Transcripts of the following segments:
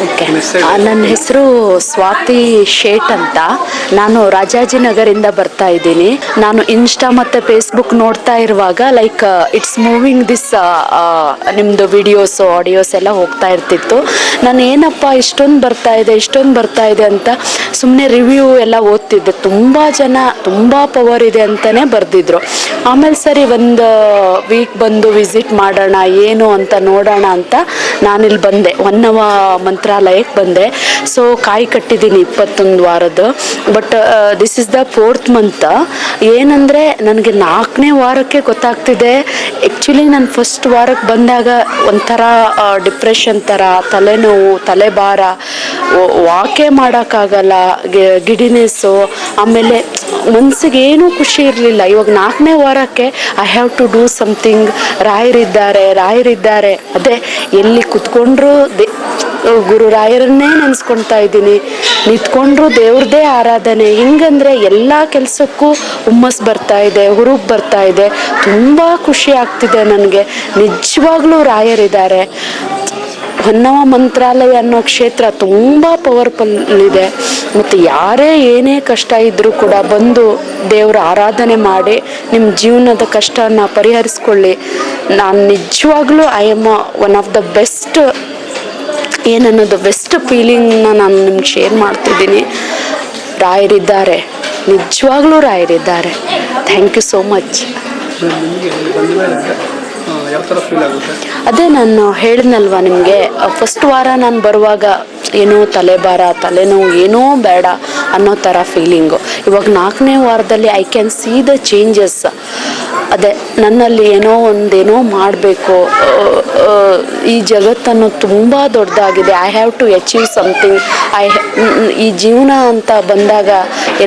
Okay, ನನ್ನ ಹೆಸರು ಸ್ವಾತಿ ಶೇಟ್ ಅಂತ. ನಾನು ರಾಜಾಜಿನಗರಿಂದ ಬರ್ತಾ ಇದ್ದೀನಿ. ನಾನು ಇನ್ಸ್ಟಾ ಮತ್ತು ಫೇಸ್ಬುಕ್ ನೋಡ್ತಾ ಇರುವಾಗ ಲೈಕ್ ಇಟ್ಸ್ ಮೂವಿಂಗ್ ದಿಸ್ ನಿಮ್ಮದು ವಿಡಿಯೋಸ್ ಆಡಿಯೋಸ್ ಎಲ್ಲ ಹೋಗ್ತಾ ಇರ್ತಿತ್ತು. ನಾನು ಏನಪ್ಪ ಇಷ್ಟೊಂದು ಬರ್ತಾ ಇದೆ ಅಂತ ಸುಮ್ಮನೆ ರಿವ್ಯೂ ಎಲ್ಲ ಓದ್ತಿದ್ದೆ. ತುಂಬ ಜನ ತುಂಬ ಪವರ್ ಇದೆ ಅಂತಲೇ ಬರೆದಿದ್ರು. ಆಮೇಲೆ ಸರಿ ಒಂದು ವೀಕ್ ಬಂದು ವಿಸಿಟ್ ಮಾಡೋಣ ಏನು ಅಂತ ನೋಡೋಣ ಅಂತ ನಾನಿಲ್ಲಿ ಬಂದೆ, ಹೊನ್ನವ ಮಂತ್ರಾಲಯಕ್ಕೆ ಬಂದೆ. ಸೊ ಕಾಯಿ ಕಟ್ಟಿದ್ದೀನಿ 21 ವಾರದ್ದು. But this is the 4th month. ಏನಂದರೆ ನನಗೆ 4ನೇ ವಾರಕ್ಕೆ ಗೊತ್ತಾಗ್ತಿದೆ. ಆ್ಯಕ್ಚುಲಿ ನಾನು ಫಸ್ಟ್ ವಾರಕ್ಕೆ ಬಂದಾಗ ಒಂಥರ ಡಿಪ್ರೆಷನ್ ಥರ, ತಲೆನೋವು, ತಲೆಭಾರ, ವಾಕೇ ಮಾಡೋಕ್ಕಾಗಲ್ಲ, ಗಿಡಿನೆಸ್ಸು, ಆಮೇಲೆ ಮನಸ್ಸಿಗೆ ಏನೂ ಖುಷಿ ಇರಲಿಲ್ಲ. ಇವಾಗ 4ನೇ ವಾರಕ್ಕೆ I have to do something. ರಾಯರಿದ್ದಾರೆ ಅದೇ ಎಲ್ಲಿ ಕುತ್ಕೊಂಡ್ರು ಗುರು ರಾಯರನ್ನೇ ನೆನೆಸ್ಕೊಳ್ತಾ ಇದ್ದೀನಿ. ನಿಂತ್ಕೊಂಡ್ರು ದೇವ್ರದ್ದೇ ಆರಾಧನೆ. ಹಿಂಗಂದ್ರೆ ಎಲ್ಲ ಕೆಲಸಕ್ಕೂ ಹುಮ್ಮಸ್ ಬರ್ತಾ ಇದೆ, ಹುರುಪು ಬರ್ತಾ ಇದೆ. ತುಂಬ ಖುಷಿ ಆಗ್ತಿದೆ ನನಗೆ. ನಿಜವಾಗ್ಲೂ ರಾಯರಿದ್ದಾರೆ. ಹೊನ್ನವ ಮಂತ್ರಾಲಯ ಅನ್ನೋ ಕ್ಷೇತ್ರ ತುಂಬ ಪವರ್ಫುಲ್ ಇದೆ. ಮತ್ತು ಯಾರೇ ಏನೇ ಕಷ್ಟ ಇದ್ದರೂ ಕೂಡ ಬಂದು ದೇವರ ಆರಾಧನೆ ಮಾಡಿ ನಿಮ್ಮ ಜೀವನದ ಕಷ್ಟನ ಪರಿಹರಿಸ್ಕೊಳ್ಳಿ. ನಾನು ನಿಜವಾಗ್ಲೂ I am one of the best ಏನನ್ನೋದು ಬೆಸ್ಟ್ ಫೀಲಿಂಗ್ನ ನಾನು ನಿಮ್ಗೆ ಶೇರ್ ಮಾಡ್ತಿದ್ದೀನಿ. ರಾಯರಿದ್ದಾರೆ, ನಿಜವಾಗ್ಲೂ ರಾಯರಿದ್ದಾರೆ. Thank you so much. ಅದೇ ನಾನು ಹೇಳಿದ್ನಲ್ವ ನಿಮಗೆ, ಫಸ್ಟ್ ವಾರ ನಾನು ಬರುವಾಗ ಏನೋ ತಲೆಭಾರ, ತಲೆನೋವು, ಏನೋ ಬೇಡ ಅನ್ನೋ ಥರ ಫೀಲಿಂಗು. ಇವಾಗ 4ನೇ ವಾರದಲ್ಲಿ I can see the changes. ಅದೇ ನನ್ನಲ್ಲಿ ಏನೋ ಮಾಡಬೇಕು. ಈ ಜಗತ್ತನ್ನು ತುಂಬ ದೊಡ್ಡದಾಗಿದೆ. I have to achieve something. ಈ ಜೀವನ ಅಂತ ಬಂದಾಗ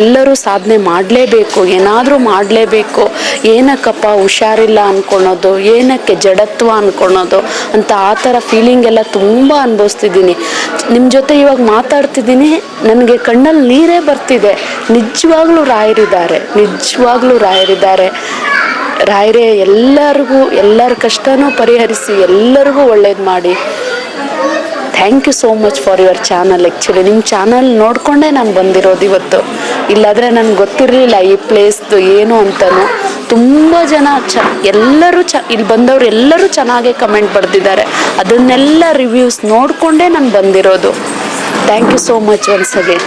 ಎಲ್ಲರೂ ಸಾಧನೆ ಮಾಡಲೇಬೇಕು, ಏನಾದರೂ ಮಾಡಲೇಬೇಕು. ಏನಕ್ಕಪ್ಪ ಹುಷಾರಿಲ್ಲ ಅಂದ್ಕೊಳೋದು, ಏನಕ್ಕೆ ಜಡತ್ವ ಅಂದ್ಕೊಳೋದು ಅಂತ ಆ ಥರ ಫೀಲಿಂಗ್ ಎಲ್ಲ ತುಂಬ ಅನುಭವಿಸ್ತಿದ್ದೀನಿ. ನಿಮ್ಮ ಜೊತೆ ಇವಾಗ ಮಾತಾಡ್ತಿದ್ದೀನಿ, ನನಗೆ ಕಣ್ಣಲ್ಲಿ ನೀರೇ ಬರ್ತಿದೆ. ನಿಜವಾಗ್ಲೂ ರಾಯರಿದ್ದಾರೆ. ರಾಯರೇ ಎಲ್ಲರಿಗೂ ಎಲ್ಲರ ಕಷ್ಟನೂ ಪರಿಹರಿಸಿ ಎಲ್ಲರಿಗೂ ಒಳ್ಳೇದು ಮಾಡಿ. Thank you so much for your channel. Actually ನಿಮ್ಮ ಚಾನಲ್ ನೋಡಿಕೊಂಡೇ ನಾನು ಬಂದಿರೋದು ಇವತ್ತು. ಇಲ್ಲಾದರೆ ನನಗೆ ಗೊತ್ತಿರಲಿಲ್ಲ ಈ ಪ್ಲೇಸ್ದು ಏನು ಅಂತಲೂ. ತುಂಬ ಜನ ಎಲ್ಲರೂ ಇಲ್ಲಿ ಬಂದವರು ಎಲ್ಲರೂ ಚೆನ್ನಾಗೇ ಕಮೆಂಟ್ ಬರೆದಿದ್ದಾರೆ. ಅದನ್ನೆಲ್ಲ ರಿವ್ಯೂಸ್ ನೋಡಿಕೊಂಡೇ ನಾನು ಬಂದಿರೋದು. Thank you so much once again.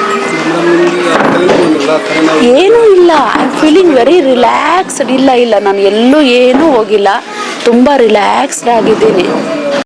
ಏನೂ ಇಲ್ಲ, I am feeling very relaxed. ಇಲ್ಲ ನಾನು ಎಲ್ಲೂ ಏನೂ ಹೋಗಿಲ್ಲ, ತುಂಬ ರಿಲ್ಯಾಕ್ಸ್ಡ್ ಆಗಿದ್ದೀನಿ.